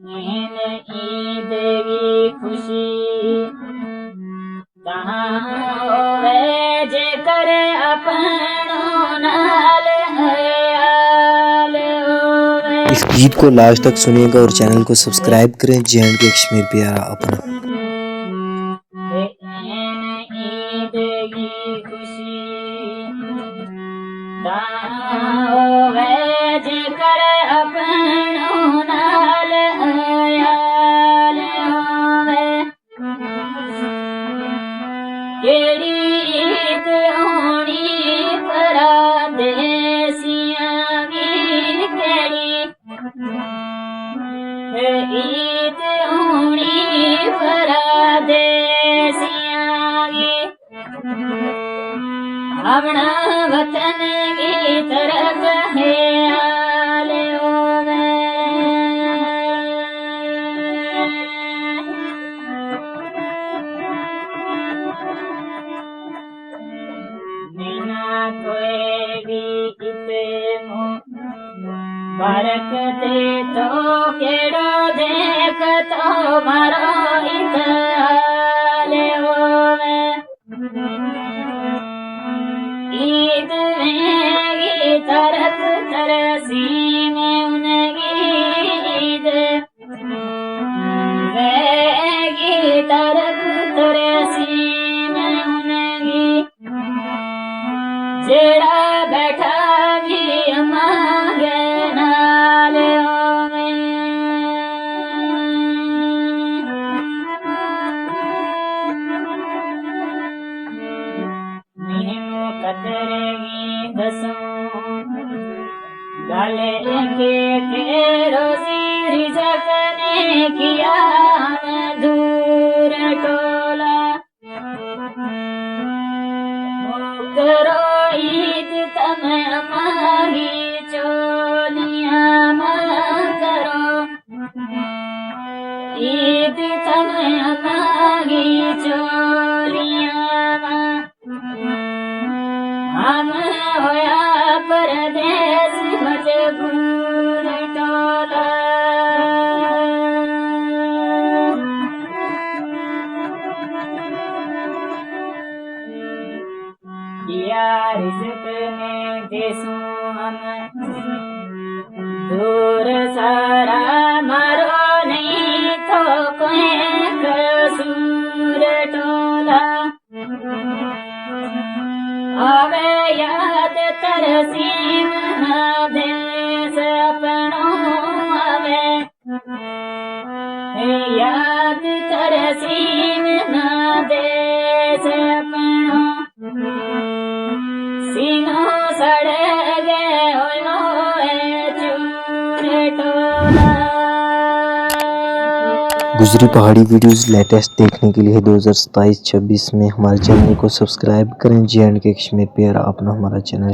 नैन ईद की खुशी कहाँ होवे जे करे अपनों नाल हयाल होवे। इस गीत को लास्ट तक सुनिएगा और चैनल को सब्सक्राइब करें। J&K कश्मीर प्यारा अपना। नैन ईद की खुशी कहाँ होवे जे करे अपनों नाल हयाल होवे। केड़ी ईद होनी परदेसियां दी केड़ी ईद होनी परदेसियां दी अपना वतन की तरफ है हाल होवे। बिना कोई भी इतमो बरकते तो केड़ो देख तो मारो इत हाल होवे। ईद वेगी तरस तरसी में उनगी ईद वेगी तरस तरसी में उनगी जेड़ा बैठा भी अमागे नाल होवे। मीनू कतरेगी दसों गाले के रोजी रिज़्क़ ने किया हमें दूर टोला। करो ईद तम हमारी चोलियां करो ईद तम हमारी चोलियां हम होया परदेस मजबूर टोला। किया रिज़्क़ ने देसूं हम दूर सारा मारो नहीं तो कोई कसूर टोला। आवे याद तरसीम ना देश अपनों आवे याद तरसीम ना देश अपनों सीनो सड़ गए होए चूर टोला। गुजरी पहाड़ी वीडियोस लेटेस्ट देखने के लिए 2027-26 में हमारे चैनल को सब्सक्राइब करें। J&K कश्मीर प्यारा अपना हमारा चैनल।